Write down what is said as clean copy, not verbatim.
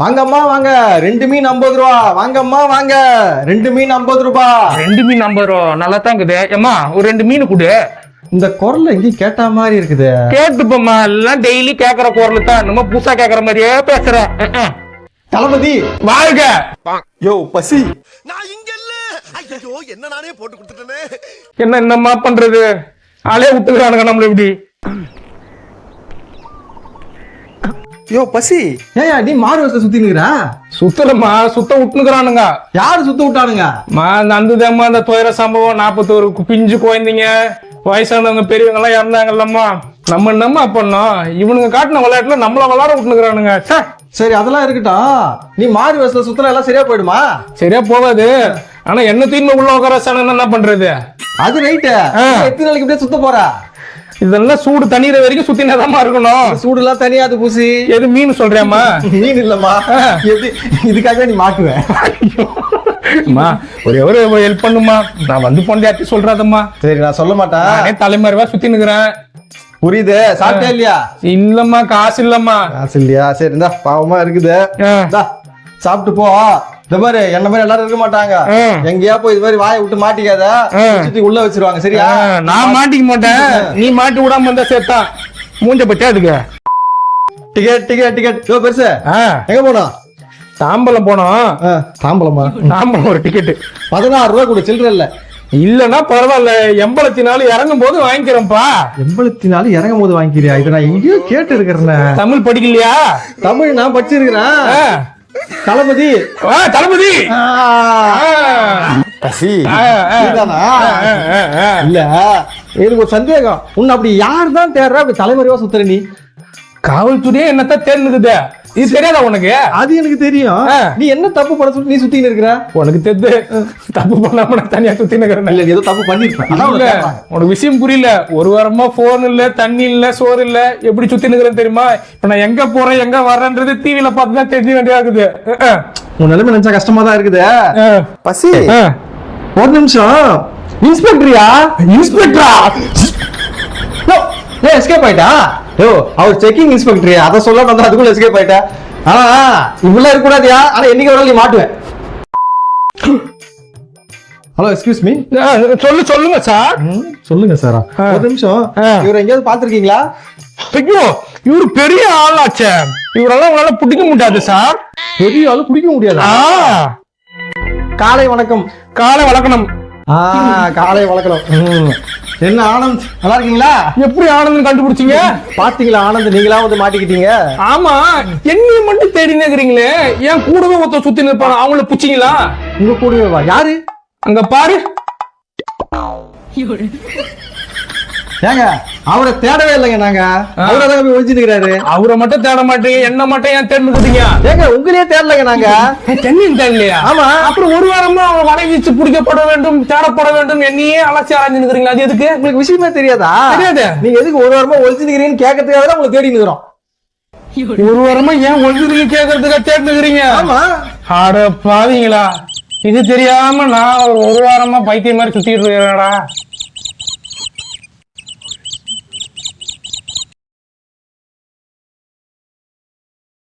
வாங்கம்மா வாங்க, 2 மீன் 50 ரூபா. வாங்கம்மா வாங்க, 2 மீன் 50 ரூபா. 2 மீன் 50 ரூபா நல்லா தான் இருக்குது. ஏம்மா ஒரு 2 மீன் கொடு. இந்த குரல் எங்கேயும் கேட்டா மாதிரி இருக்குது. கேட்டுப்போம்மா, எல்லாம் டெய்லி கேக்குற குரல் தான். நம்ம புதுசா கேக்குற மாதிரியே பேசுறேன். தளபதி வாழ்க. யோ பசி. நான் இங்க இல்ல. ஐயோ என்ன நானே போட்டு கொடுத்துட்டேனே. என்னம்மா பண்றது, ஆளே விட்டுக்கிறானுங்க நம்மள இப்படி. யோ பசி. ஏயா நீ மாடு வசதி சுத்தி நிக்கிற? சுத்தலம்மா, சுத்த விட்டுக்கிறானுங்க. யாரு சுத்த விட்டானுங்க? அந்ததம்மா அந்த துயர சம்பவம் 41 பிஞ்சு குழந்தைங்க, வயசானவங்க பெரியவங்க எல்லாம் இறந்தாங்கல்லம்மா. நம்ம என்னம்மா பண்ணோம்? இவனுங்க காட்டின விளையாட்டுல நம்மள விளையாட விட்டுக்கிறானுங்க. சரி அதெல்லாம் இருக்கட்டும், நீ மாடு வசல சுத்தல எல்லாம் சரியா போயிடுமா? சரியா போகாது. ஆனா என்ன தீர்மை உள்ள உட்கார என்ன பண்றது? அது ரைட்டு. எத்தனை நாளைக்கு இப்படியே சுத்த போற? இதெல்லாம் சூடு தண்ணீர வரைக்கும் சுத்தினதாமா இருக்கணும். சூடு எல்லாம் தனியாது பூசி. எது மீன் சொல்றியாமா? மீன் இல்லம்மா, இதுக்காக நீ மாட்டுவேன். ஒரே ஒரு ஹெல்ப் பண்ணுமா, நான் வந்து பொண்டாட்டி சொல்றாதம்மா. சரி நான் சொல்ல மாட்டேன். தலைமறைவா சுத்தி நிக்கிறேன். புரியுது. சாப்பிட்டே இல்லையா? இல்லம்மா, காசு இல்லம்மா. காசு இல்லையா? சரி இந்தா பாவமா இருக்குது, சாப்பிட்டு போ. இந்த மாதிரி என்ன மாதிரி எல்லாரும் இருக்க மாட்டாங்க. எங்கேயா போய் இது மாதிரி வாயை விட்டு மாட்டிக்காத, சுத்தி உள்ள வச்சிருவாங்க. சரியா? நான் மாட்டிக்க மாட்டேன், நீ மாட்டி விடாம இருந்தா சேர்த்தா மூஞ்ச பச்சா அதுக்கு. Ticket ticket ticket. பெருசு எங்க போனோம்? தாம்பலம் போனோம். தாம்பலமா? தாம்பலம் ஒரு டிக்கெட் 16 ரூபா கூட சில்லற இல்ல. இல்லன்னா பரவாயில்ல, 84 இறங்கும் போது வாங்கிக்கிறேன்ப்பா. 84 இறங்கும் போது வாங்கிக்கிறியா? இதை நான் எங்கேயோ கேட்டு இருக்கிறேன். தமிழ் படிக்கலையா? தமிழ் நான் படிச்சிருக்கிறேன். தளபதி தளபதி பசி இல்ல, எனக்கு ஒரு சந்தேகம். உன்னை அப்படி யார் தான் தேடுற? அப்படி தலைமறைவா சுத்துற நீ? காவல்துறையே என்னத்தான் தேர்ந்துக்குது. இது தெரியாதா உனக்கு? அது எனக்கு தெரியும். நீ என்ன தப்பு பண்ண சொல்லி நீ சுத்தின்னு இருக்கிற? உனக்கு தெரிஞ்சு தப்பு பண்ணாம நான் தனியா சுத்தி நிக்கிறேன். இல்ல ஏதோ தப்பு பண்ணிருப்பேன். உனக்கு விஷயம் புரியல. ஒரு வாரமா போன் இல்ல, தண்ணி இல்ல, சோறு இல்ல, எப்படி சுத்தி நிக்கிறேன் தெரியுமா? இப்ப நான் எங்க போறேன் எங்க வர்றேன்றது டிவில பார்த்துதான் தெரிஞ்ச வேண்டியதாகுது. உன் நிலைமை நினைச்சா கஷ்டமா தான் இருக்குது. பசி ஒரு நிமிஷம். இன்ஸ்பெக்டரியா? இன்ஸ்பெக்டரா? எஸ்கேப் ஆயிட்டா? யோ அவர் செக்கிங் இன்ஸ்பெக்டர், அதை சொல்ல வந்தா அதுக்குள்ள எஸ்கேப் ஆயிட்டா. ஆனா இவ்வளவு இருக்க கூடாதியா? ஆனா என்னைக்கு ஒரு நாள் நீ மாட்டுவேன். Hello excuse me. சொல்லுங்க சார். சொல்லுங்க சார். ஒரு நிமிஷம், இவரை எங்கேயாவது பாத்துருக்கீங்களா? ஐயோ இவரு பெரிய ஆளாச்சே, இவரெல்லாம் உங்களால பிடிக்க முடியாது சார். பெரிய ஆளு பிடிக்க முடியாது. காலை வணக்கம். காலை வளர்க்கணும். காலை வளர்க்கணும். என்ன ஆனந்த், நல்லா இருக்கீங்களா? எப்படி ஆனந்த் கண்டுபிடிச்சீங்க? பாத்தீங்களா ஆனந்த், நீங்களா வந்து மாட்டிக்கிட்டீங்க. ஆமா, என்னைய மட்டும் தேடி நிக்கிறீங்களே, ஏன் கூடவே ஒருத்தர் சுத்தி நிற்பாங்க, அவங்கள புடிச்சீங்களா? உங்க கூடவே வா. யாரு? அங்க பாரு. ஏங்க அவரை தேடவே இல்லைங்க நாங்க. அவரதான் போய் ஒழிச்சு நிக்கிறாரு. அவரை மட்டும் தேட மாட்டீங்க, என்ன மட்டும் ஏன் தேர்ந்துக்கிட்டீங்க? ஏங்க உங்களையே தேடலைங்க நாங்க. தென்னையும் தேடலையா? ஆமா. அப்புறம் ஒரு வாரமா வடவீச்சு பிடிக்கப்பட வேண்டும், தேடப்பட வேண்டும், என்னையே அலட்சி ஆராய்ஞ்சு நிக்கிறீங்களா? அது எதுக்கு? உங்களுக்கு விஷயமே தெரியாதா? தெரியாது. நீங்க எதுக்கு ஒரு வாரமா ஒழிச்சு நிக்கிறீங்கன்னு கேட்கறதுக்காக தான் உங்களை தேடி நிக்கிறோம். ஒரு வாரமா ஏன் ஒழிச்சு கேட்கறதுக்காக தேடி நிக்கிறீங்க? ஆமா. அட பாவீங்களா, இது தெரியாம நான் ஒரு வாரமா பைத்தியம் மாதிரி சுத்திட்டு இருக்கிறேன்டா.